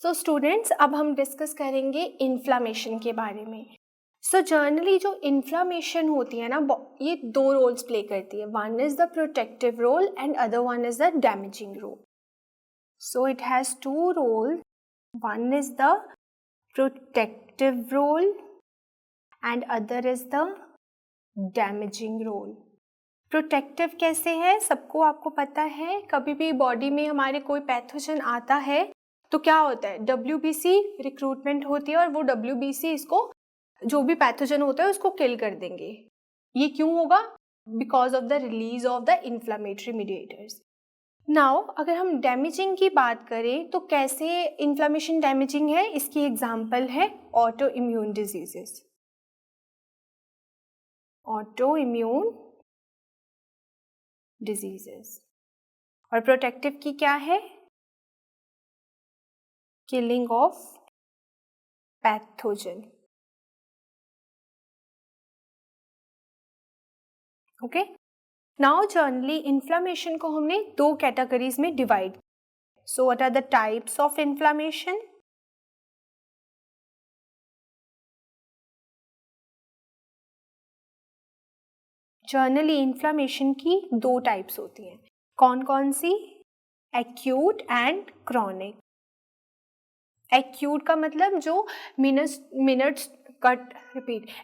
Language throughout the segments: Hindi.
सो स्टूडेंट्स, अब हम डिस्कस करेंगे इन्फ्लामेशन के बारे में। सो जनरली जो इन्फ्लामेशन होती है ना, ये दो रोल्स प्ले करती है। One is the protective role and other one is the damaging role. So it has two role, one is the protective role and other is the damaging role. Protective कैसे है, सबको आपको पता है। कभी भी बॉडी में हमारे कोई पैथोजन आता है तो क्या होता है, WBC रिक्रूटमेंट होती है और वो WBC इसको, जो भी पैथोजन होता है उसको किल कर देंगे। ये क्यों होगा? Because of the release of the inflammatory mediators. Now अगर हम डैमेजिंग की बात करें तो कैसे इन्फ्लामेशन डैमेजिंग है, इसकी एग्जांपल है auto immune diseases. Auto immune diseases. और प्रोटेक्टिव की क्या है? Killing of pathogen. Okay, now generally inflammation को हमने दो कैटेगरीज में divide. So what are the types of inflammation? Generally inflammation की दो टाइप्स होती हैं। कौन कौन सी? Acute and chronic. एक्यूट का मतलब जो मिनट्स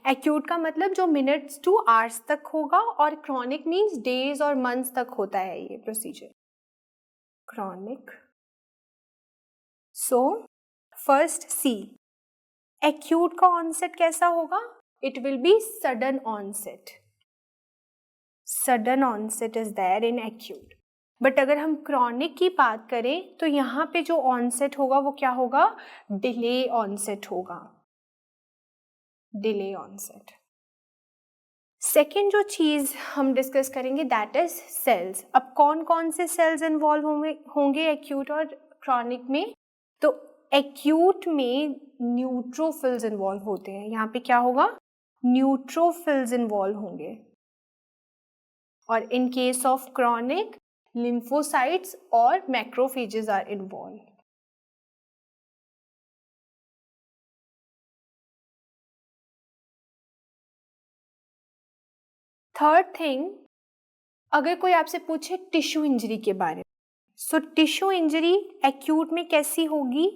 एक्यूट का मतलब जो मिनट्स टू आवर्स तक होगा, और क्रॉनिक मीन्स डेज और मंथ्स तक होता है ये procedure, chronic. So first see, acute का ऑनसेट कैसा होगा? It will be sudden onset. Sudden onset is there in acute. But अगर हम क्रॉनिक की बात करें तो यहाँ पे जो ऑनसेट होगा वो क्या होगा? डिले ऑनसेट होगा, डिले ऑनसेट। सेकेंड जो चीज हम डिस्कस करेंगे दैट इज सेल्स। अब कौन कौन से सेल्स इन्वॉल्व होंगे एक्यूट और क्रॉनिक में? तो एक्यूट में न्यूट्रोफिल्स इन्वॉल्व होते हैं। यहाँ पे क्या होगा? न्यूट्रोफिल्स इन्वॉल्व होंगे। और इन case of chronic, lymphocytes or macrophages are involved. Third thing, अगर कोई आपसे पूछे टिश्यू इंजरी के बारे में, सो टिश्यू इंजरी एक्यूट में कैसी होगी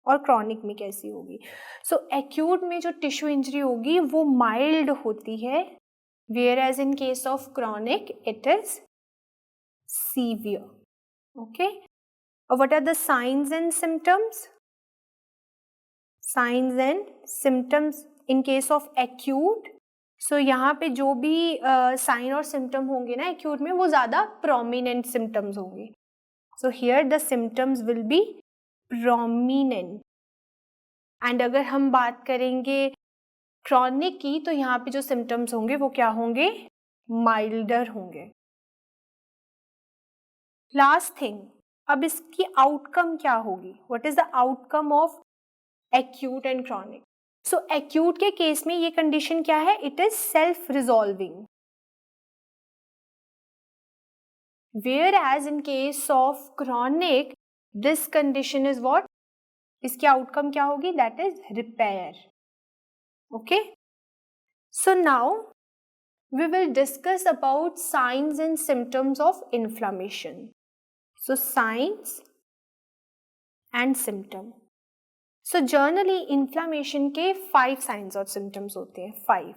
और क्रॉनिक में कैसी होगी? सो एक्यूट में जो टिश्यू इंजरी होगी वो माइल्ड होती है, whereas in case of chronic it is severe. Okay, what are the signs and symptoms? Signs and symptoms in case of acute, so यहाँ पे जो भी साइन और सिम्टम होंगे ना एक्यूट में, वो ज़्यादा प्रोमिनेंट सिम्टम्स होंगे। So here the symptoms will be prominent. And अगर हम बात करेंगे क्रॉनिक की, तो यहाँ पे जो सिम्टम्स होंगे वो क्या होंगे? माइल्डर होंगे। लास्ट थिंग, अब इसकी आउटकम क्या होगी? What is the outcome of acute and chronic? So acute के केस में ये कंडीशन क्या है? It is self resolving, whereas in case of chronic this condition is what? इसकी आउटकम क्या होगी? That is repair. Okay, so now we will discuss about signs and symptoms of inflammation. So signs and symptom. So generally inflammation के 5 signs और symptoms होते हैं। 5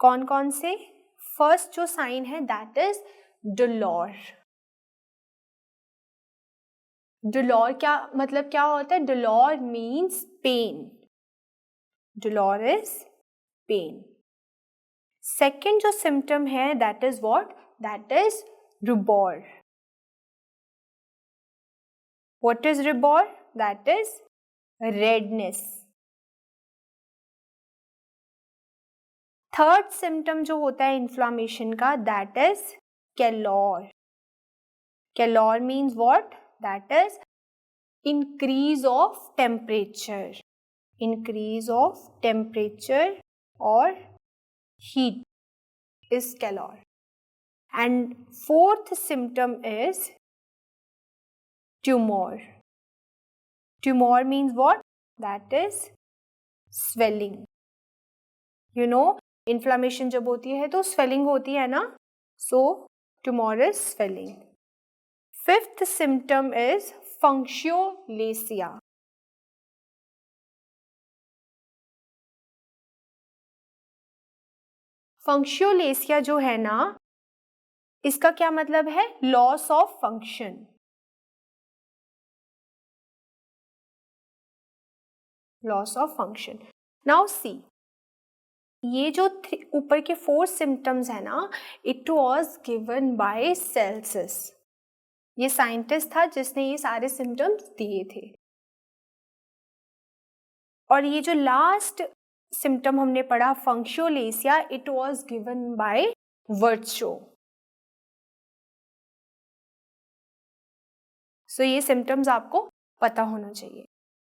कौन कौन से? फर्स्ट जो साइन है that is dolor. dolor क्या मतलब क्या होता है? dolor means pain. dolor is pain. Second जो सिम्टम है that is what? That is rubor. What is rubor? That is redness. Third symptom जो होता है इन्फ्लामेशन का that is calor. Calor means what? That is increase of temperature, increase of temperature और heat is calor. And fourth symptom is tumor. Tumor means what? That is swelling. You know, inflammation जब होती है तो swelling होती है ना? So, tumor is swelling. Fifth symptom is functiolacia. Functiolacia जो है ना, इसका क्या मतलब है? Loss of function. Loss of function. Now see, ये जो ऊपर के 4 symptoms है ना, it was given by Celsus. ये साइंटिस्ट था जिसने ये सारे सिम्टम्स दिए थे. और ये जो लास्ट सिम्टम हमने पढ़ा functio laesa, it was given by Virchow. So ये सिम्टम्स आपको पता होना चाहिए.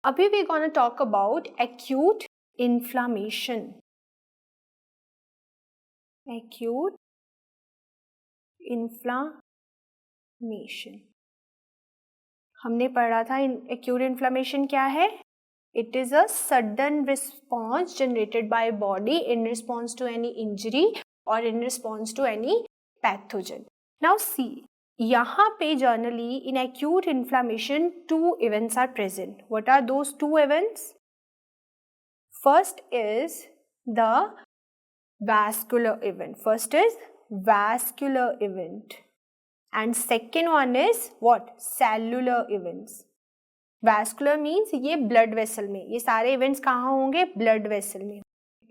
अभी we gonna talk about acute inflammation. Acute inflammation हमने पढ़ा था. एक्यूट इन्फ्लामेशन क्या है? It is a sudden response generated by body in response to any injury or in response to any pathogen. Now see, यहाँ पे generally in acute inflammation 2 events are present. What are those 2 events? First is the vascular event. First is vascular event. And second one is what? Cellular events. Vascular means ये ब्लड वेसल में, ये सारे इवेंट्स कहाँ होंगे? ब्लड वेसल में.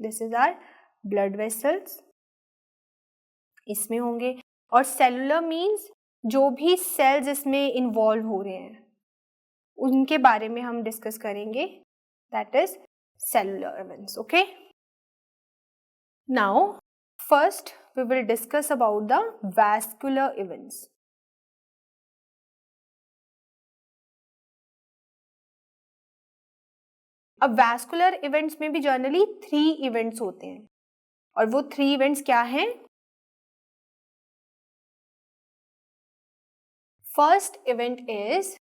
This is our blood vessels, इसमें होंगे. और सेलुलर मीन्स जो भी सेल्स इसमें इन्वॉल्व हो रहे हैं उनके बारे में हम डिस्कस करेंगे. That is cellular events. Okay, now first we will discuss about the vascular events. अब वैस्कुलर इवेंट्स में भी जनरली 3 इवेंट्स होते हैं. और वो 3 इवेंट्स क्या हैं? First event is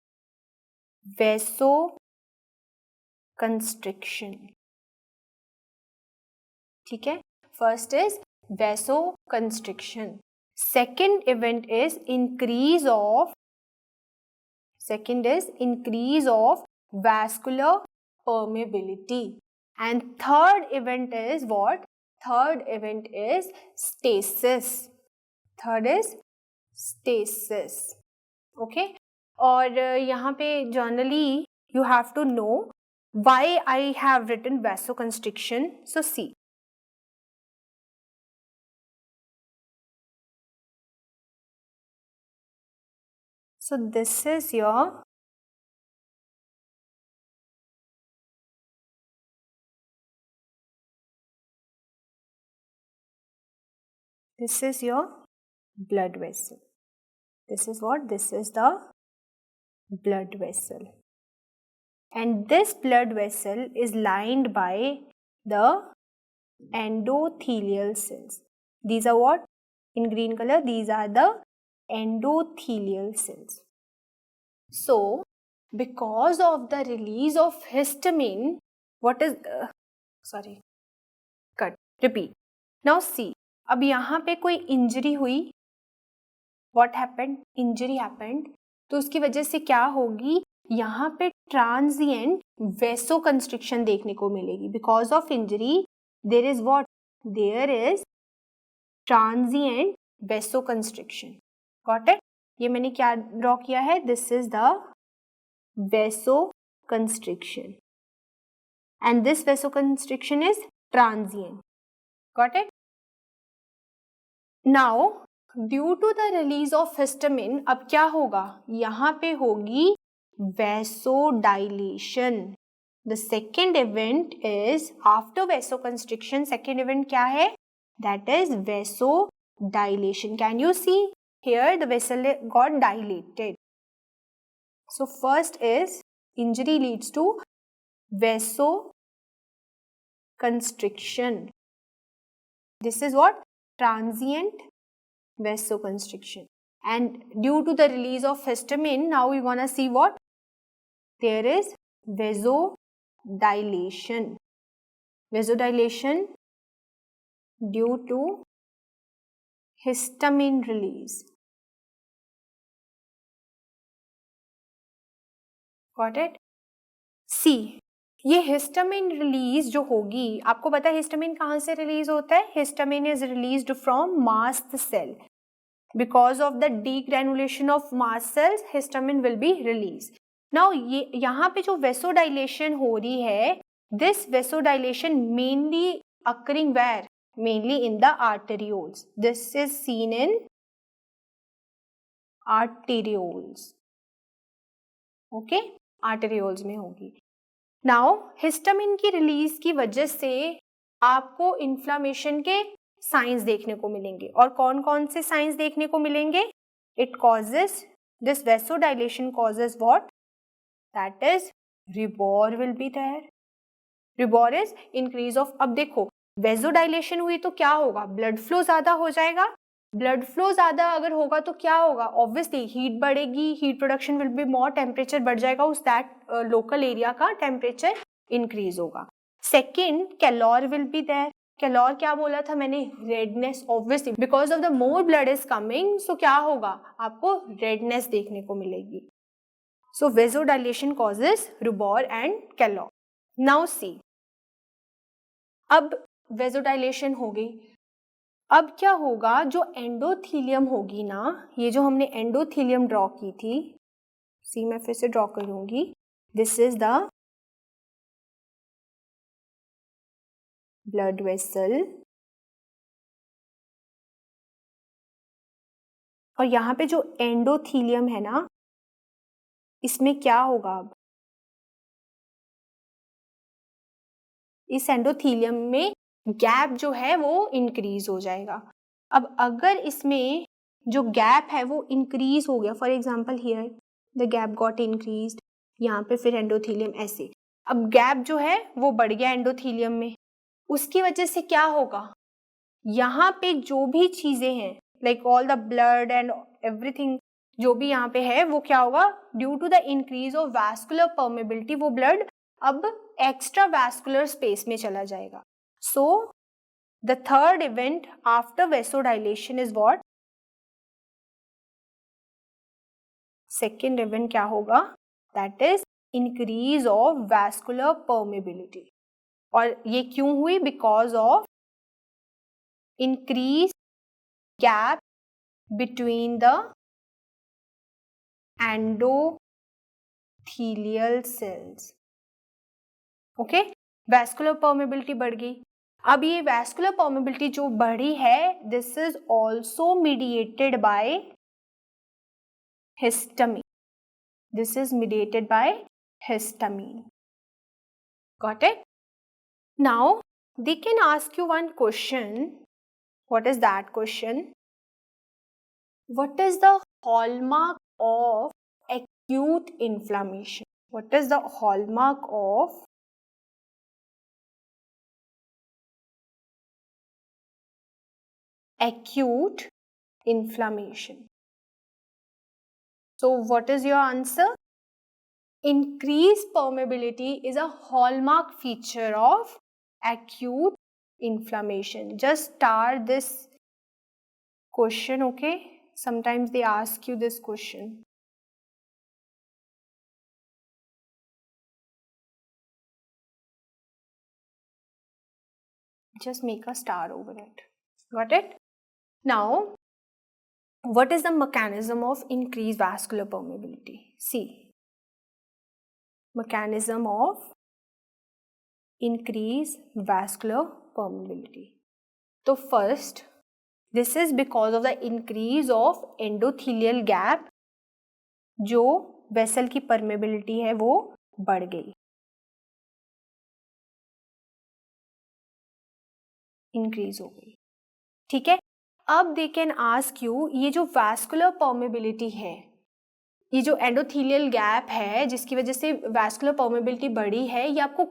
vasoconstriction. ठीक है, first is vasoconstriction. Second event is increase of vascular permeability. And third event is what? Third event is stasis. Third is stasis. Okay? और यहाँ पे generally you have to know why I have written vasoconstriction. So see. So this is your blood vessel. This is what? This is the blood vessel. And this blood vessel is lined by the endothelial cells. These are what? In green color, these are the endothelial cells. So, because of the release of histamine, what is repeat. Now see, अब यहाँ पे कोई इंजरी हुई, what happened? इंजरी happened, तो उसकी वजह से क्या होगी? यहाँ पे ट्रांजिएंट वैसोकंस्ट्रिक्शन देखने को मिलेगी. Because of injury there is what? There is transient vasoconstriction. Got it? ये मैंने क्या ड्रॉ किया है? This is the vasoconstriction and this vasoconstriction is transient. Got it? Now due to the release of histamine अब क्या होगा? यहाँ पे होगी vasodilation. The second event is after vasoconstriction. Second event क्या है? That is vasodilation. Can you see here the vessel got dilated? So first is injury leads to vasoconstriction. This is what? Transient vasoconstriction. And due to the release of histamine, now we want to see what? There is vasodilation. Vasodilation due to histamine release. Got it? C. ये हिस्टामिन रिलीज जो होगी, आपको पता है हिस्टामिन कहाँ से रिलीज होता है? Histamine is released from mast cell. Because of the degranulation of mast cells histamine will be release. Now ये यहाँ पे जो वेसोडाइलेशन हो रही है, this vasodilation mainly occurring where? Mainly in the arterioles. This is seen in arterioles. Okay, arterioles में होगी. Now, हिस्टामिन की रिलीज की वजह से आपको इन्फ्लामेशन के साइंस देखने को मिलेंगे. और कौन कौन से साइंस देखने को मिलेंगे? It causes, this vasodilation causes what? That is, rubor will be there. Rubor is increase of, अब देखो वेसोडाइलेशन हुई तो क्या होगा? ब्लड फ्लो ज्यादा हो जाएगा. ब्लड फ्लो ज्यादा अगर होगा तो क्या होगा? ऑब्वियसली हीट बढ़ेगी, heat production will be more, temperature बढ़ जाएगा, उस दैट लोकल एरिया का टेम्परेचर इंक्रीज होगा. Second, calor will be there. Calor क्या बोला था मैंने? Redness. Obviously because of the more blood is coming, so क्या होगा? आपको रेडनेस देखने को मिलेगी. So vasodilation causes rubor and calor. Now see, अब वेसोडाइलेशन हो गई. अब क्या होगा? जो एंडोथीलियम होगी ना, ये जो हमने एंडोथीलियम ड्रॉ की थी, सी मैं फिर से ड्रॉ करूंगी. This is the blood vessel और यहाँ पे जो एंडोथीलियम है ना, इसमें क्या होगा? अब इस एंडोथीलियम में गैप जो है वो इंक्रीज हो जाएगा. अब अगर इसमें जो गैप है वो इंक्रीज हो गया, for example here the gap got increased, यहाँ पे फिर एंडोथीलियम ऐसे, अब गैप जो है वो बढ़ गया एंडोथीलियम में. उसकी वजह से क्या होगा? यहाँ पे जो भी चीजें हैं, like all the blood and everything जो भी यहाँ पे है, वो क्या होगा? Due to the increase of vascular permeability, वो ब्लड अब एक्स्ट्रा वैस्कुलर स्पेस में चला जाएगा. So, the third event after vasodilation is what? Second event क्या होगा? That is increase of vascular permeability. और ये क्यों हुई? Because of increased gap between the endothelial cells. Okay? Vascular permeability बढ़ गई. अब ये वैस्कुलर परमेबिलिटी जो बढ़ी है, this is also mediated by histamine. This is mediated bye histamine. Got it? Now they can ask you one question. What is that question? What is the hallmark of acute inflammation? What is the hallmark of acute inflammation? So what is your answer? Increased permeability is a hallmark feature of acute inflammation. Just start this question, okay? Sometimes they ask you this question. Just make a star over it. Got it? Now, what is the mechanism of increased vascular permeability? See, mechanism of increased vascular permeability. So first, this is because of the increase of endothelial gap, जो वेसल की permeability है वो बढ़ गई, increase हो गई. ठीक है? अब दे कैन आस्क यू, ये जो वैस्कुलर परमेबिलिटी है, ये जो एंडोथीलियल गैप है जिसकी वजह से वैस्कुलर परमेबिलिटी बढ़ी है, ये आपको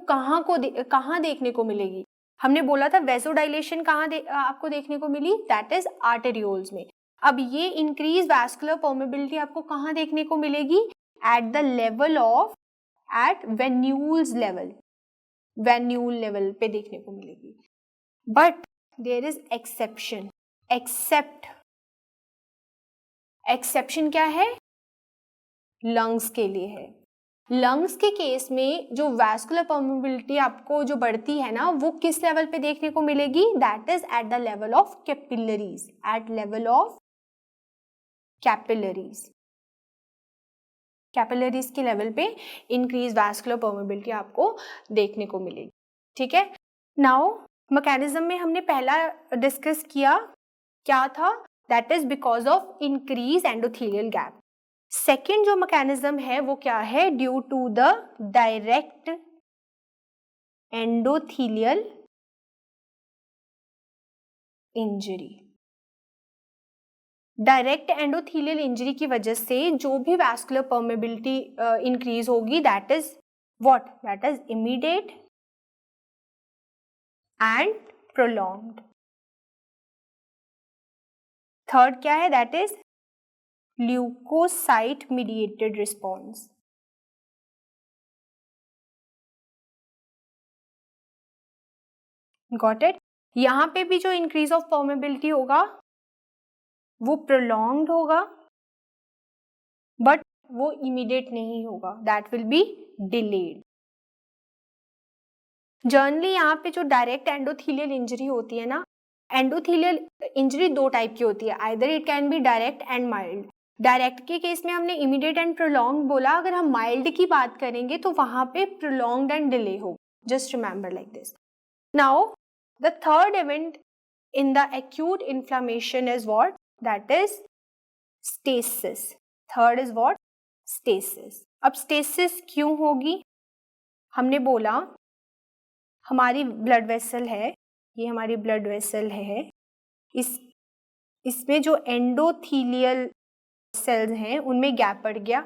कहाँ देखने को मिलेगी? हमने बोला था वेसोडाइलेशन कहाँ आपको देखने को मिली? दैट इज आर्टेरियोल्स में. अब ये इंक्रीज वैस्कुलर परमेबिलिटी आपको कहाँ देखने को मिलेगी? At the level of at venules level, venule level पे देखने को मिलेगी. But there is exception. Exception क्या है? लंग्स के लिए है. लंग्स के केस में जो वैस्कुलर परमेबिलिटी आपको जो बढ़ती है ना, वो किस लेवल पे देखने को मिलेगी? That is at the level of capillaries. At level of capillaries. Capillaries के लेवल पे इंक्रीज वैस्कुलर परमेबिलिटी आपको देखने को मिलेगी. ठीक है. नाउ मैकेनिज्म में हमने पहला डिस्कस किया, क्या था? That is because of increase endothelial gap. Second जो मैकेनिज्म है वो क्या है? Due to the direct endothelial injury. Direct endothelial injury की वजह से जो भी वैस्कुलर परमेबिलिटी इंक्रीज होगी, that is what? That is immediate and prolonged. Third क्या है? That is leukocyte mediated response. Got it? यहां पे भी जो इंक्रीज ऑफ परमेबिलिटी होगा वो प्रोलॉन्ग्ड होगा, बट वो इमीडिएट नहीं होगा. That will be delayed. Generally यहाँ पे जो डायरेक्ट एंडोथेलियल इंजरी होती है ना, एंडोथेलियल इंजरी दो टाइप की होती है. Either it can be direct and mild. Direct के केस में हमने इमीडिएट एंड प्रोलॉन्ग बोला. अगर हम माइल्ड की बात करेंगे तो वहां पे प्रोलॉन्ग्ड एंड डिले हो. Just remember like this. Now the third event in the acute inflammation is what? That is stasis. Third is what? Stasis. अब स्टेसिस क्यों होगी? हमने बोला हमारी ब्लड वेसल है, ये हमारी ब्लड वेसल है. इसमें जो एंडोथेलियल सेल्स हैं उनमें गैप बढ़ गया.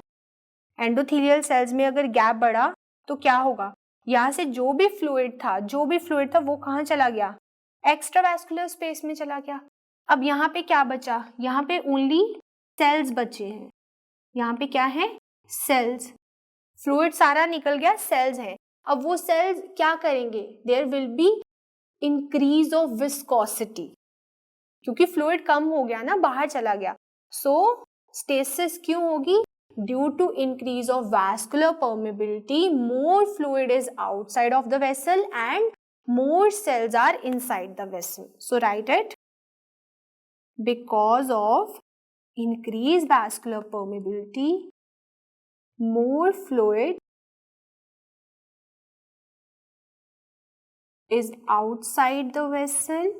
एंडोथेलियल सेल्स में अगर गैप बढ़ा तो क्या होगा? यहाँ से जो भी फ्लूइड था वो कहाँ चला गया? एक्स्ट्रावैस्कुलर स्पेस में चला गया. अब यहाँ पे क्या बचा? यहाँ पे ओनली सेल्स बचे हैं. यहाँ पे क्या है? सेल्स. फ्लूइड सारा निकल गया, सेल्स हैं. अब वो सेल्स क्या करेंगे? There will be increase of viscosity, क्योंकि फ्लूइड कम हो गया ना, बाहर चला गया. सो स्टेसिस क्यों होगी? Due to increase of vascular permeability, more fluid is outside of the vessel and more cells are inside the vessel. So write it. Because of increased vascular permeability, more fluid is outside the vessel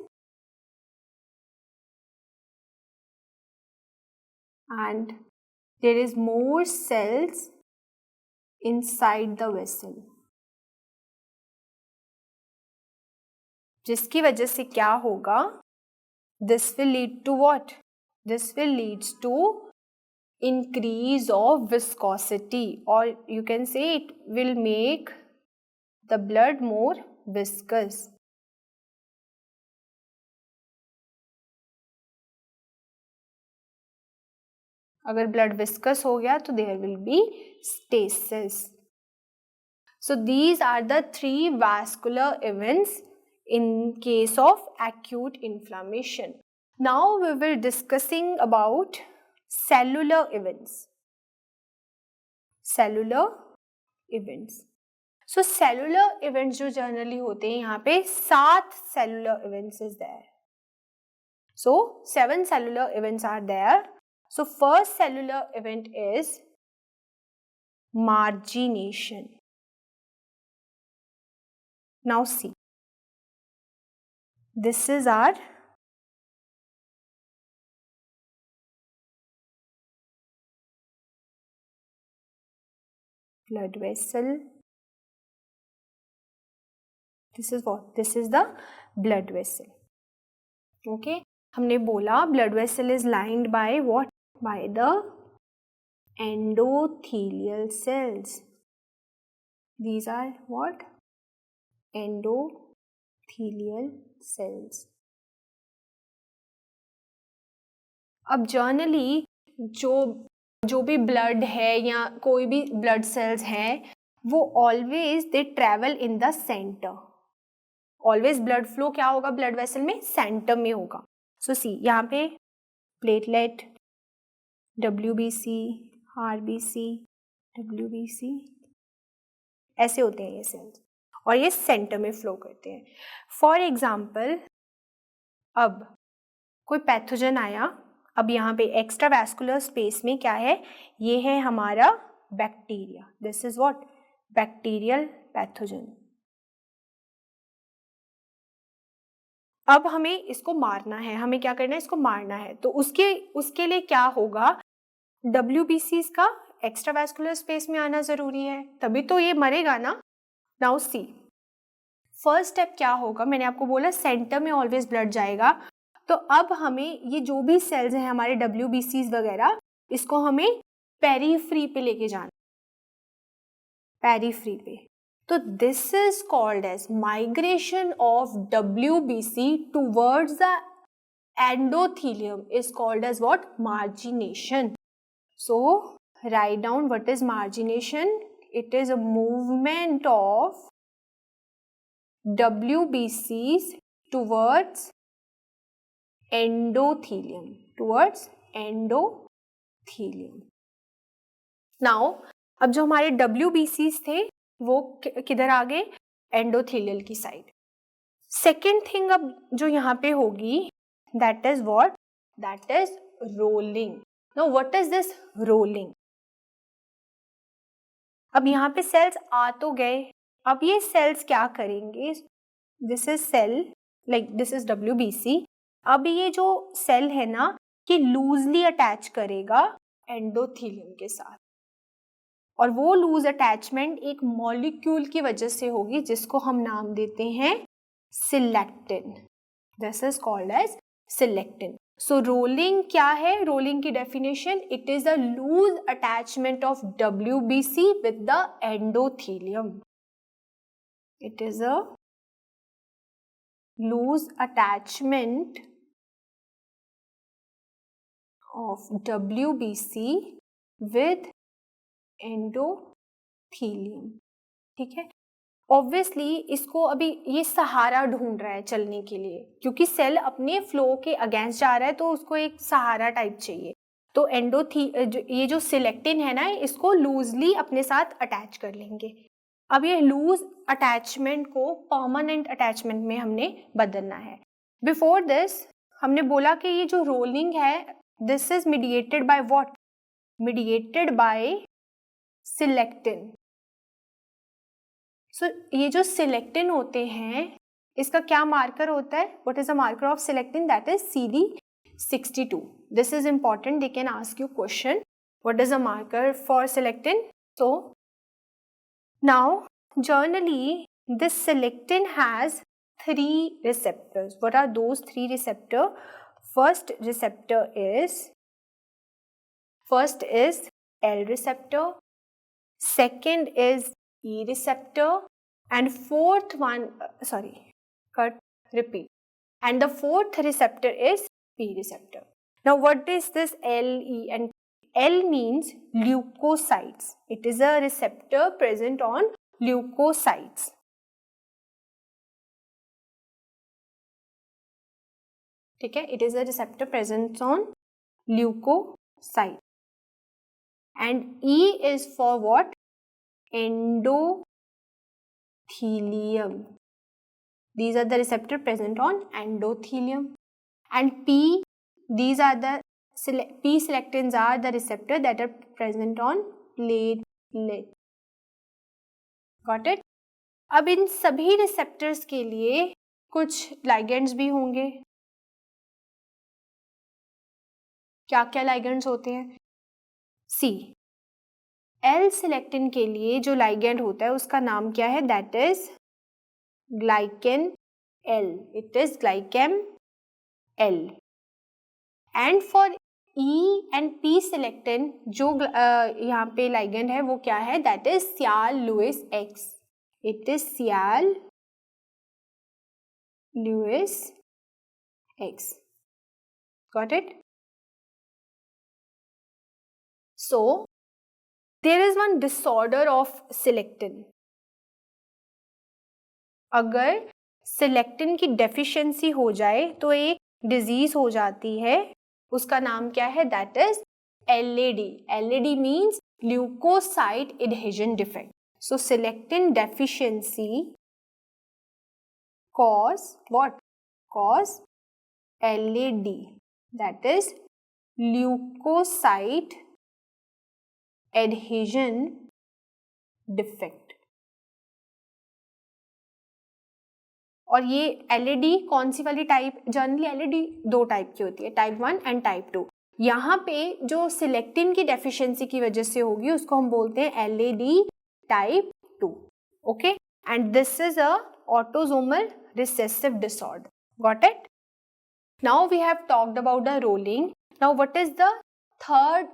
and there is more cells inside the vessel. जिसकी वजह से क्या होगा? This will lead to what? This will lead to increase of viscosity, or you can say it will make the blood more viscous. अगर blood viscous हो गया तो there will be stasis. So these are the three vascular events in case of acute inflammation. Now we will discussing about cellular events. Cellular events. So cellular events जो generally होते हैं, यहाँ पे 7 cellular events is there. So 7 cellular events are there. So first cellular event is margination. Now see. This is our blood vessel. This is what? This is the blood vessel. Okay. हमने बोला blood vessel is lined by what? By the endothelial cells. These are what? Endothelial cells. अब जनरली जो भी ब्लड है या कोई भी ब्लड सेल्स हैं, वो always they travel in the centre. Always blood flow क्या होगा ब्लड वेसल में, सेंटर में होगा. सो सी यहाँ पे प्लेटलेट, WBC, RBC, WBC ऐसे होते हैं ये सेल्स, और ये सेंटर में फ्लो करते हैं. फॉर एग्जाम्पल, अब कोई पैथोजन आया, अब यहाँ पे एक्स्ट्रा वैस्कुलर स्पेस में क्या है, ये है हमारा bacteria. This is what, bacterial pathogen. अब हमें इसको मारना है, हमें क्या करना है, इसको मारना है. तो उसके लिए क्या होगा, WBCs का एक्स्ट्रा वैस्कुलर स्पेस में आना जरूरी है, तभी तो ये मरेगा ना. नाउ सी, फर्स्ट स्टेप क्या होगा, मैंने आपको बोला सेंटर में ऑलवेज ब्लड जाएगा. तो अब हमें ये जो भी सेल्स हैं हमारे WBCs वगैरह, इसको हमें पेरीफ्री पे लेके जाना, पेरीफ्री पे. तो this is called as migration of WBC towards the endothelium is called as what, margination. So write down what is margination. It is a movement of WBCs towards endothelium, towards endothelium. Now, अब जो हमारे WBCs थे वो किधर आ गए, एंडोथेलियल की साइड. सेकेंड थिंग अब जो यहाँ पे होगी, that is what, that is rolling. Now what is this rolling? अब यहाँ पे सेल्स आ तो गए, अब ये सेल्स क्या करेंगे, this is cell, like this is WBC. अब ये जो सेल है ना, ये लूजली अटैच करेगा एंडोथेलियम के साथ, और वो लूज अटैचमेंट एक मॉलिक्यूल की वजह से होगी जिसको हम नाम देते हैं selectin. This is called as selectin. So rolling क्या है, रोलिंग की definition, it is a loose attachment of WBC with the endothelium. It is a loose attachment of WBC with endothelium. ठीक है. ऑब्वियसली इसको अभी ये सहारा ढूंढ रहा है चलने के लिए, क्योंकि सेल अपने फ्लो के अगेंस्ट जा रहा है, तो उसको एक सहारा टाइप चाहिए. तो ये जो सिलेक्टिन है ना, इसको लूजली अपने साथ अटैच कर लेंगे. अब ये लूज अटैचमेंट को परमानेंट अटैचमेंट में हमने बदलना है. बिफोर दिस हमने बोला कि ये जो रोलिंग है, this is mediated by what, mediated by selectin. So ये जो सिलेक्टिन होते हैं, इसका क्या मार्कर होता है, what is the marker of selectin, that is CD62. This is important, they can ask you question, what is the marker for selectin. So now generally this selectin has 3 receptors. What are those 3 receptor? First is L receptor, second is E receptor, and fourth one, and the fourth receptor is P receptor. Now what is this L, E and L means leukocytes. It is a receptor present on leukocytes. ठीक है, it is a receptor present on leukocyte. And E is for what? Endothelium. These are the receptor present on endothelium. And P selectins are the receptor that are present on platelet. Got it? अब इन सभी रिसेप्टर्स के लिए कुछ लाइगेंड्स भी होंगे. क्या क्या लाइगेंड्स होते हैं? सी, L सिलेक्टिन के लिए जो लाइगेंड होता है उसका नाम क्या है, that is glycan L. It is GlyCAM L. And for E and P selectin जो यहाँ पे लाइगेंड है वो क्या है, that is sialyl Lewis X. It is sialyl Lewis X. Got it? So there is one disorder of selectin. अगर सिलेक्टिन की डेफिशिएंसी हो जाए तो एक डिजीज हो जाती है, उसका नाम क्या है? That is LAD. LAD means leukocyte adhesion defect. So selectin deficiency cause what? Cause LAD, that is leukocyte adhesion defect. और ये LAD कौन सी वाली टाइप? जनरली LAD दो टाइप की होती है, टाइप 1 एंड टाइप 2. यहाँ पे जो सिलेक्टिन की डेफिशिएंसी की वजह से होगी उसको हम बोलते हैं LAD type 2. Okay, and this is a autosomal recessive disorder. Got it? Now we have talked about the rolling. Now what is the third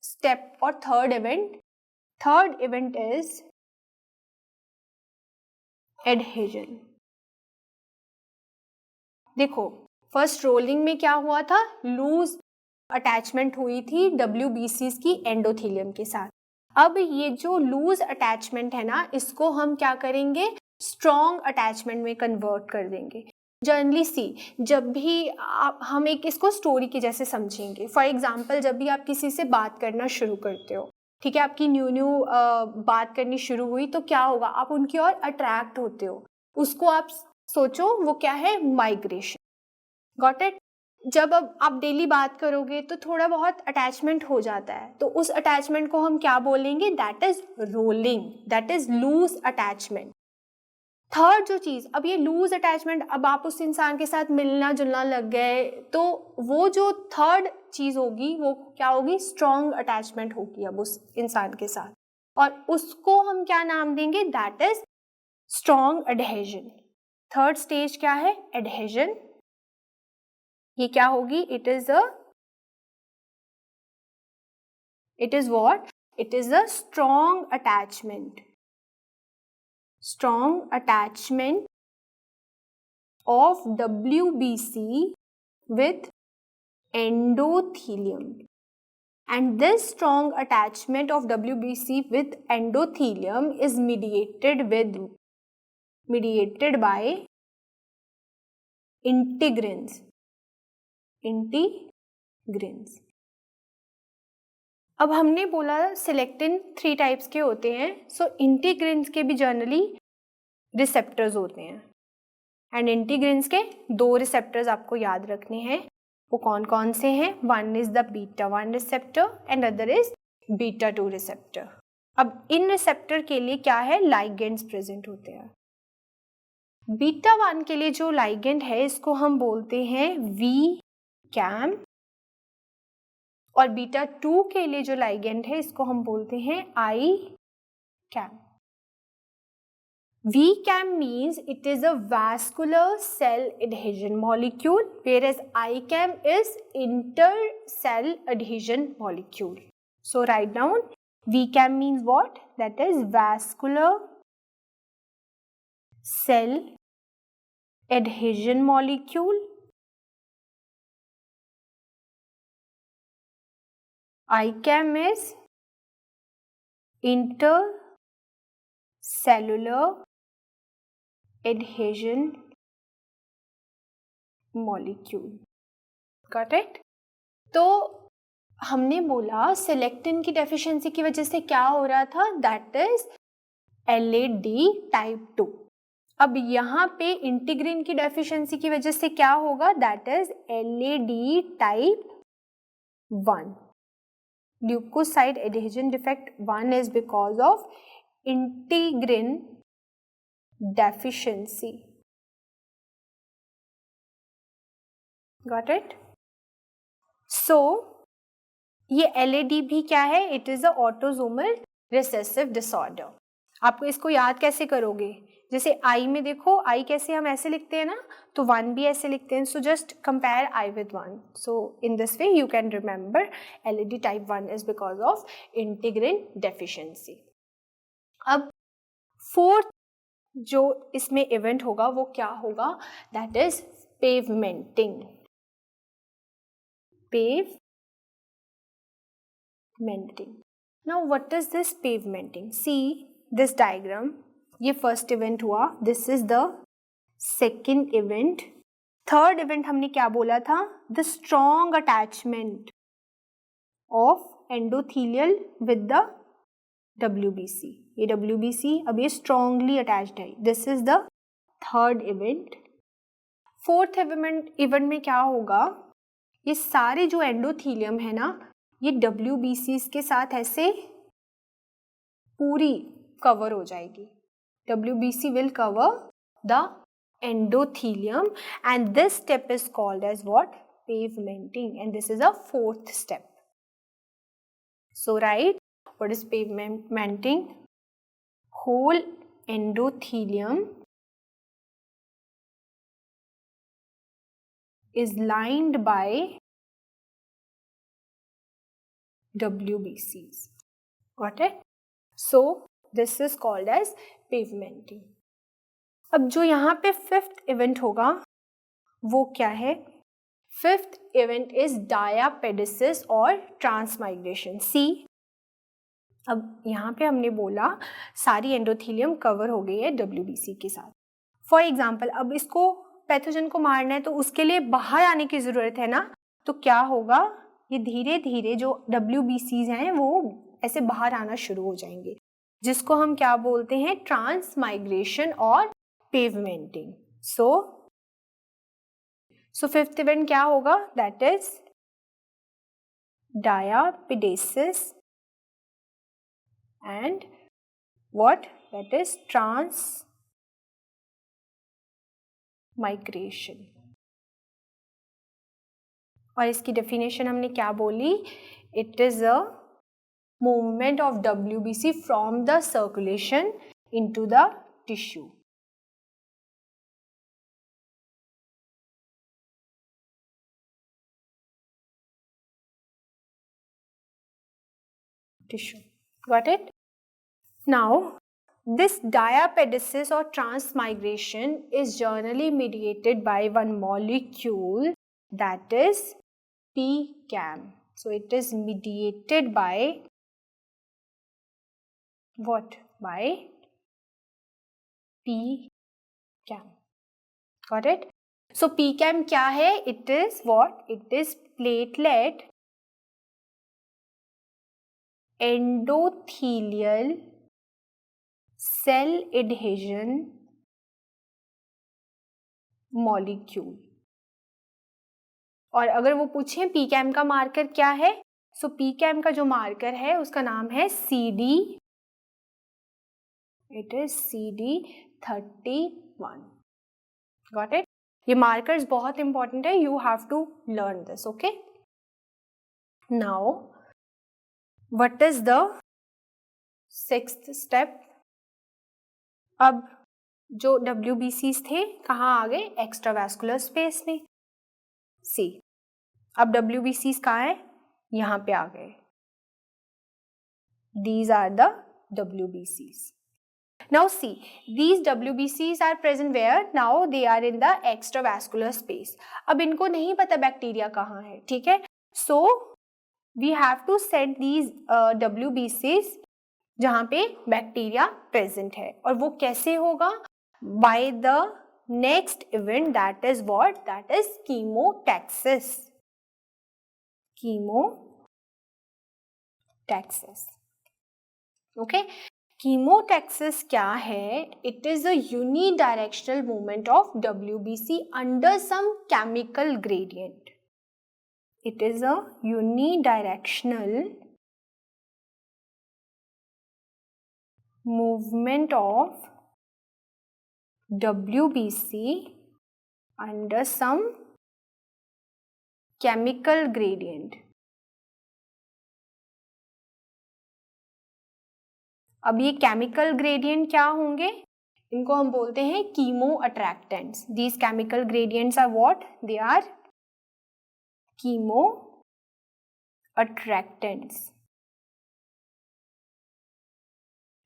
step or third event? Third event is adhesion. देखो, फर्स्ट रोलिंग में क्या हुआ था? लूज अटैचमेंट हुई थी WBCs की एंडोथेलियम के साथ. अब ये जो लूज अटैचमेंट है ना, इसको हम क्या करेंगे? स्ट्रॉन्ग अटैचमेंट में कन्वर्ट कर देंगे. जनरली सी, जब भी हम एक इसको स्टोरी के जैसे समझेंगे. फॉर एग्जाम्पल, जब भी आप किसी से बात करना शुरू करते हो, ठीक है, आपकी न्यू बात करनी शुरू हुई तो क्या होगा? आप उनकी ओर अट्रैक्ट होते हो. उसको आप सोचो, वो क्या है? माइग्रेशन. Got it? जब अब आप डेली बात करोगे तो थोड़ा बहुत अटैचमेंट हो जाता है, तो उस अटैचमेंट को हम क्या बोलेंगे? That is rolling, that is loose attachment. Third जो चीज़, अब ये लूज अटैचमेंट, अब आप उस इंसान के साथ मिलना जुलना लग गए, तो वो जो थर्ड चीज़ होगी वो क्या होगी? स्ट्रॉन्ग अटैचमेंट होगी अब उस इंसान के साथ, और उसको हम क्या नाम देंगे? That is strong adhesion. Third stage क्या है? एडहेजन. ये क्या होगी? It is what? It is a strong attachment. Strong attachment of WBC with endothelium, and this strong attachment of WBC with endothelium is mediated by integrins. अब हमने बोला सिलेक्टिन 3 टाइप्स के होते हैं. सो इंटीग्रिन्स के भी जनरली रिसेप्टर्स होते हैं, एंड इंटीग्रिन्स के 2 रिसेप्टर्स आपको याद रखने हैं. वो कौन कौन से हैं? One is the beta 1 receptor and other is beta 2 receptor. अब इन रिसेप्टर के लिए क्या है? लाइगेंड्स प्रेजेंट होते हैं. बीटा 1 के लिए जो लाइगेंड है इसको हम बोलते हैं VCAM, और बीटा 2 के लिए जो लाइगेंड है इसको हम बोलते हैं ICAM. VCAM means it is a vascular cell adhesion molecule, whereas ICAM is intercell adhesion molecule. So write down, VCAM means what? That is vascular cell adhesion molecule. ICAM is intercellular adhesion molecule. Got it? तो हमने बोला सिलेक्टिन की डेफिशिएंसी की वजह से क्या हो रहा था? That is LAD type 2. अब यहाँ पे इंटीग्रिन की डेफिशिएंसी की वजह से क्या होगा? That is LAD type 1. Leukocyte adhesion defect 1 is because of integrin deficiency. Got it? So ये LAD भी क्या है? It is a autosomal recessive disorder. आपको इसको याद कैसे करोगे? जैसे I में देखो, I कैसे हम ऐसे लिखते हैं ना, तो 1 भी ऐसे लिखते हैं. So just compare I with 1. So in this way you can remember LAD type 1 is because of integrin deficiency. अब फोर्थ जो इसमें इवेंट होगा वो क्या होगा? That is pavementing. Now what is this pavementing? See this diagram, ये फर्स्ट इवेंट हुआ, this is the second event, third event हमने क्या बोला था? The strong attachment of endothelial with the WBC. ये WBC अब ये स्ट्रॉन्गली अटैच्ड है, this is the third event. Fourth event में क्या होगा? ये सारे जो एंडोथीलियम है ना, ये WBCs के साथ ऐसे पूरी कवर हो जाएगी. WBC will cover the endothelium and this step is called as what? Pavementing, and this is a fourth step. So write, what is pavementing? Whole endothelium is lined by WBCs. Got it? So this is called as pavementing. अब जो यहाँ पे फिफ्थ इवेंट होगा वो क्या है? फिफ्थ इवेंट इज डायापेडिसिस और ट्रांसमाइग्रेशन. सी, अब यहाँ पे हमने बोला सारी एंडोथीलियम कवर हो गई है WBC के साथ. फॉर एग्जाम्पल, अब इसको पैथोजन को मारना है तो उसके लिए बाहर आने की ज़रूरत है ना, तो क्या होगा? ये धीरे धीरे जो WBCs हैं वो ऐसे बाहर आना शुरू हो जाएंगे, जिसको हम क्या बोलते हैं? ट्रांसमाइग्रेशन और पेवमेंटिंग. सो फिफ्थ इवेंट क्या होगा? That is डायापेडेसिस and what? That is transmigration. और इसकी डेफिनेशन हमने क्या बोली? It is a movement of WBC from the circulation into the tissue. Got it? Now, this diapedesis or transmigration is generally mediated by one molecule, that is PCAM. So it is mediated by what? By PCAM. Got it? So PCAM क्या है? It is what? It is platelet endothelial cell adhesion molecule. और अगर वो पूछें PCAM का मार्कर क्या है, सो PCAM का जो मार्कर है उसका नाम है CD. It is CD31. Got it? ये मार्कर्स बहुत इंपॉर्टेंट है, you have to learn this. Okay, now what is the sixth step? अब जो WBCs थे कहाँ आ गए? एक्स्ट्रावैस्कुलर स्पेस में. सी, अब WBCs कहाँ है? यहाँ पे आ गए. These are the WBCs. Now see, these WBCs are present where? Now they are in the extravascular space. अब इनको नहीं पता बैक्टीरिया कहाँ है, ठीक है? So we have to set these WBCs जहाँ पे बैक्टीरिया प्रेजेंट है. और वो कैसे होगा? By the next event, that is what? That is chemotaxis. Chemotaxis. Okay? Chemotaxis क्या है? It is a unidirectional movement of WBC under some chemical gradient. It is a unidirectional movement of WBC under some chemical gradient. अब ये केमिकल ग्रेडियंट क्या होंगे? इनको हम बोलते हैं chemo attractants. These chemical gradients are what? They are chemo attractants.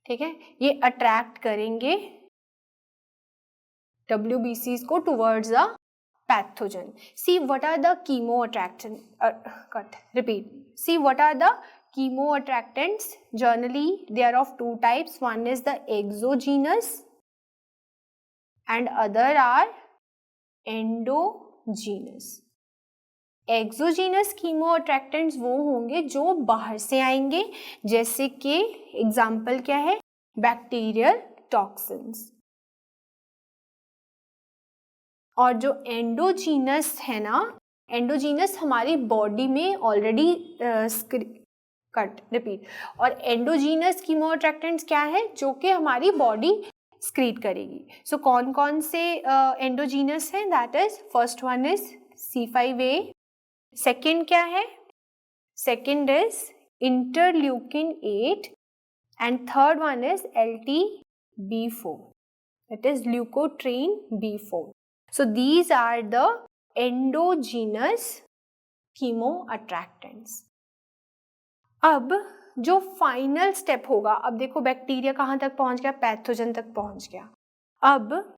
ठीक है, ये अट्रैक्ट करेंगे WBCs को towards the pathogen. See what are the chemoattractant? Repeat. See what are the chemo attractants, generally they are of two types. One is the exogenous and other are endogenous. Exogenous chemo attractants वो होंगे जो बाहर से आएंगे, जैसे कि एग्जाम्पल क्या है, बैक्टीरियल टॉक्सिन्स. और जो एंडोजीनस है ना, एंडोजीनस हमारी बॉडी में ऑलरेडी और एंडोजीनस कीमो अट्रैक्टेंट्स क्या है, जो कि हमारी बॉडी स्क्रीट करेगी. सो कौन कौन से एंडोजीनस हैं? That is first one is C5a. Second क्या है? Second is interleukin 8 and third one is LTB4, that is leukotriene B4. So these are the endogenous chemoattractants. अब जो फाइनल स्टेप होगा, अब देखो बैक्टीरिया कहाँ तक पहुंच गया, पैथोजन तक पहुंच गया. अब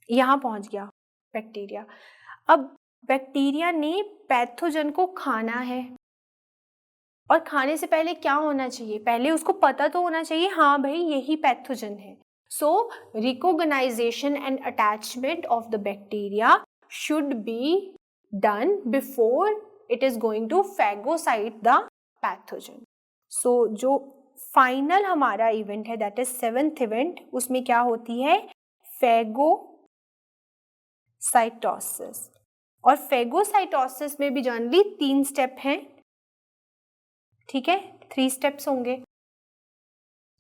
यहाँ पहुंच गया बैक्टीरिया. अब बैक्टीरिया ने पैथोजन को खाना है, और खाने से पहले क्या होना चाहिए, पहले उसको पता तो होना चाहिए हाँ भाई यही पैथोजन है. So recognition and attachment of the bacteria should be done before it is going to phagocyte the pathogen. So जो फाइनल हमारा इवेंट है, दैट इज सेवेंथ इवेंट, उसमें क्या होती है, फैगोसाइटोसिस. और फैगोसाइटोसिस में भी जनरली 3 स्टेप हैं, ठीक है, 3 स्टेप्स होंगे.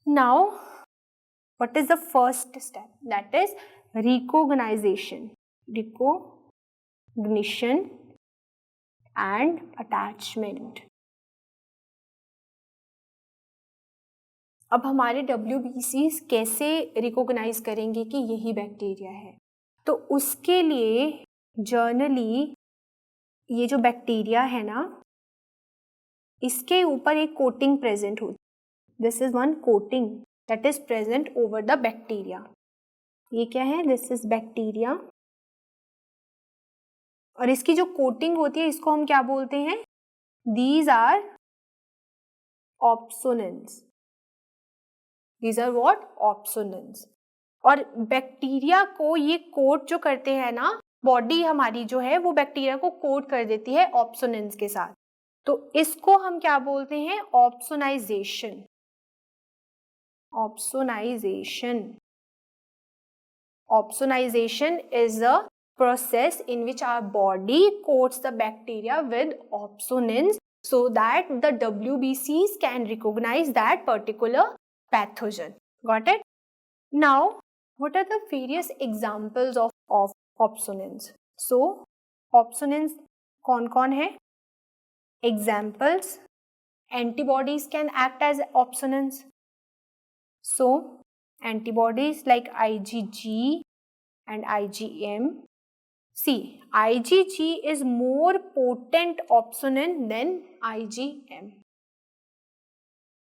Now what is the first step? That is recognization and attachment. अब हमारे WBCs कैसे रिकॉग्नाइज करेंगे कि यही बैक्टीरिया है? तो उसके लिए जनरली ये जो बैक्टीरिया है ना, इसके ऊपर एक कोटिंग प्रेजेंट होती है. This is one coating that is present over the bacteria. ये क्या है? This is bacteria. और इसकी जो कोटिंग होती है इसको हम क्या बोलते हैं? These are opsonins. These are what? Opsonins. और बैक्टीरिया को ये कोट जो करते हैं ना, बॉडी हमारी जो है वो बैक्टीरिया को कोट कर देती है ऑप्सोनेंस के साथ. तो इसको हम क्या बोलते हैं? Opsonization. Opsonization. Opsonization is a process in which our body coats the bacteria with opsonins so that the WBCs can recognize that particular pathogen. Got it? Now, what are the various examples of opsonins? So, opsonins कौन है? Examples: antibodies can act as opsonins. So, antibodies like IgG and IgM. See, IgG is more potent opsonin than IgM.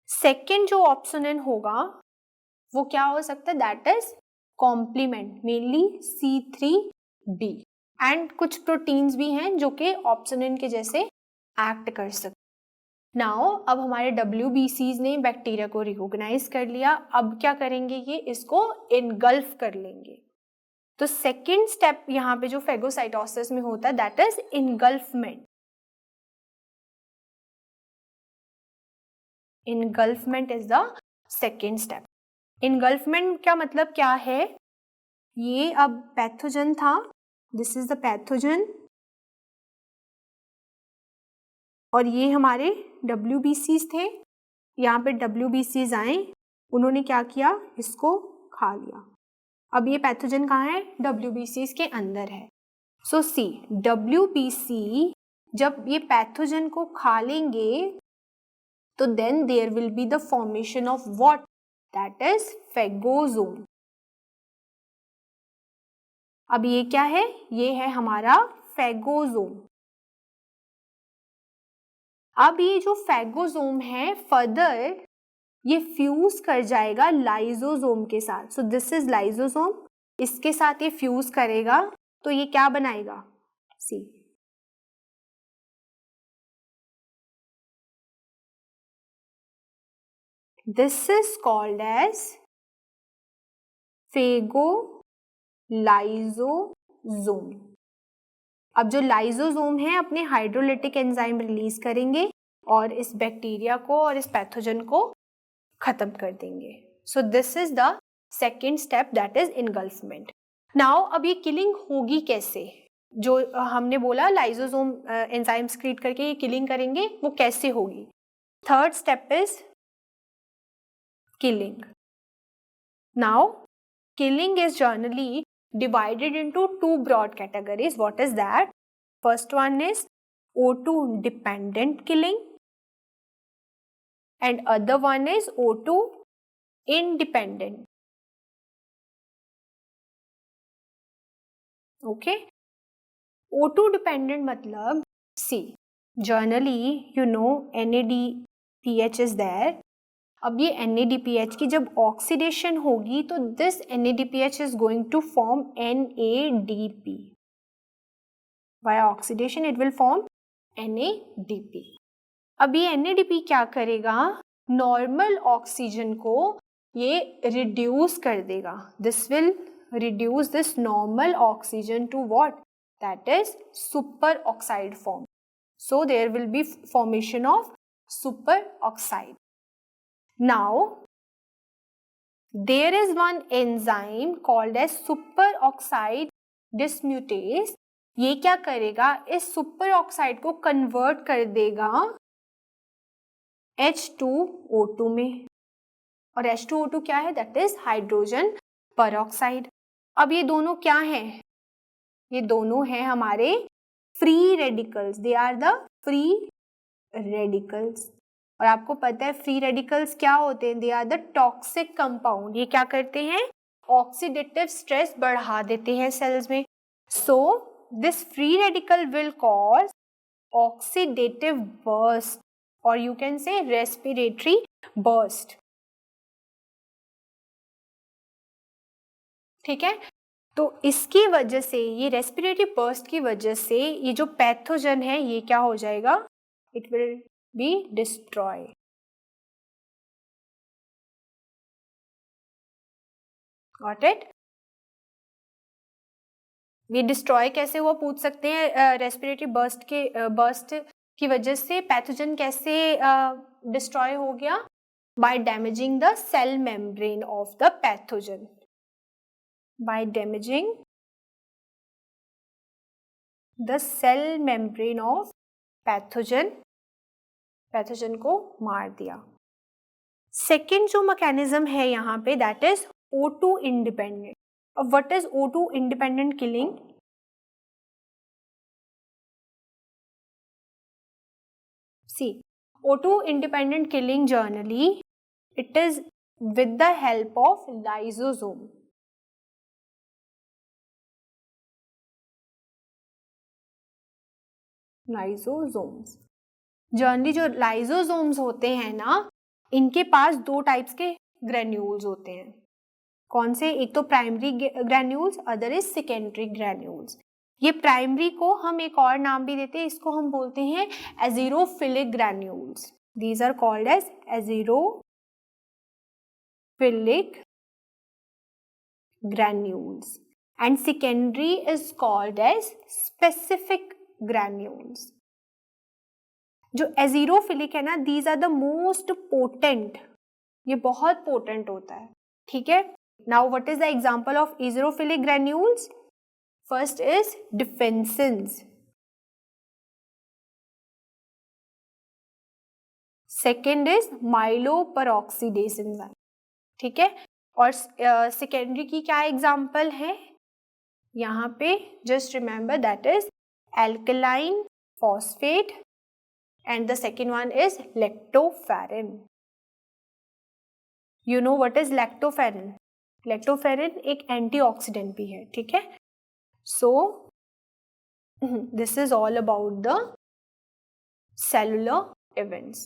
Second जो opsonin होगा वो क्या हो सकता है? That is complement, mainly C3b. And कुछ प्रोटीन्स भी हैं जो कि opsonin के जैसे एक्ट कर सकते. Now, अब हमारे WBCs ने बैक्टीरिया को रिकॉग्नाइज कर लिया. अब क्या करेंगे? ये इसको इनगल्फ कर लेंगे. तो सेकेंड स्टेप यहाँ पे जो फैगोसाइटोसिस में होता है, that is engulfment. Engulfment is the second step. Engulfment का मतलब क्या है? ये अब पैथोजन था, दिस इज द पैथोजन, और ये हमारे WBCs थे. यहाँ पे WBCs आए, उन्होंने क्या किया? इसको खा लिया. अब ये पैथोजन कहाँ है? WBCs के अंदर है. सो सी, WBC जब ये पैथोजन को खा लेंगे तो then there will be the formation of what? That is phagosome. अब ये क्या है? ये है हमारा फेगोसोम. अब ये जो फेगोसोम है फर्दर ये फ्यूज कर जाएगा लाइजोसोम के साथ. सो दिस इज लाइजोसोम. इसके साथ ये फ्यूज करेगा तो ये क्या बनाएगा? सी, दिस इज कॉल्ड एज फेगोलाइसोसोम। अब जो लाइसोसोम है अपने हाइड्रोलिटिक एंजाइम रिलीज करेंगे और इस बैक्टीरिया को और इस पैथोजन को खत्म कर देंगे। So this is the second step, that is engulfment. Now अब ये किलिंग होगी कैसे? जो हमने बोला लाइसोसोम एंजाइम सक्रीट करके ये किलिंग करेंगे, वो कैसे होगी? Third step is killing. Now killing is generally divided into two broad categories. What is that? First one is O2 dependent killing and other one is O2 independent. Okay? O2 dependent मतलब, see, generally you know NADPH is there. अब ये NADPH की जब ऑक्सीडेशन होगी तो this NADPH is going to form NADP. Via oxidation it will form NADP. अब ये NADP क्या करेगा? नॉर्मल ऑक्सीजन को ये रिड्यूस कर देगा. This will reduce this normal oxygen to what? That is superoxide form. So there will be formation of super oxide. Now, there is one enzyme called as superoxide dismutase. ये क्या करेगा? इस सुपर ऑक्साइड को कन्वर्ट कर देगा H2O2 में. और H2O2 क्या है? दैट इज हाइड्रोजन परऑक्साइड. अब ये दोनों क्या हैं? ये दोनों हैं हमारे free radicals. They are the free radicals. और आपको पता है फ्री रेडिकल्स क्या होते हैं? They are the toxic compound. ये क्या करते हैं? ऑक्सीडेटिव स्ट्रेस बढ़ा देते हैं सेल्स में. So this free radical will cause oxidative burst और you can say respiratory burst. ठीक है, तो इसकी वजह से, ये रेस्पिरेटरी बर्स्ट की वजह से ये जो पैथोजन है ये क्या हो जाएगा? It will be destroy. Got it? ये डिस्ट्रॉय कैसे हुआ पूछ सकते हैं. रेस्पिरेटरी बर्स्ट की वजह से पैथोजन कैसे डिस्ट्रॉय हो गया? By damaging the cell membrane of the pathogen. By damaging the cell membrane of pathogen, pathogen को मार दिया. सेकेंड जो मैकेनिज्म है यहाँ पे दैट इज O2 इंडिपेंडेंट. अब what is O2 independent killing? See, O2 independent killing generally it is with the help of lysosome. Lysosomes. Generally जो लाइसोसोम्स होते हैं ना, इनके पास दो टाइप्स के ग्रेन्यूल्स होते हैं. कौन से? एक तो primary granules, other is secondary granules. ये प्राइमरी को हम एक और नाम भी देते हैं, इसको हम बोलते हैं azurophilic granules. These are called as azurophilic granules and secondary is called as specific granules. जो एजीरोफिलिक है ना, these are the most potent. ये बहुत पोटेंट होता है. ठीक है. Now what is the example of eosinophilic granules? First is defensins. Second is myeloperoxidase enzyme. ठीक है. और सेकेंडरी की क्या एग्जाम्पल है यहाँ पे? Just remember that is alkaline phosphate and the second one is lactoferrin. You know what is lactoferrin? Lactoferrin एक एंटीऑक्सीडेंट भी है. ठीक है. So this is all about the cellular events.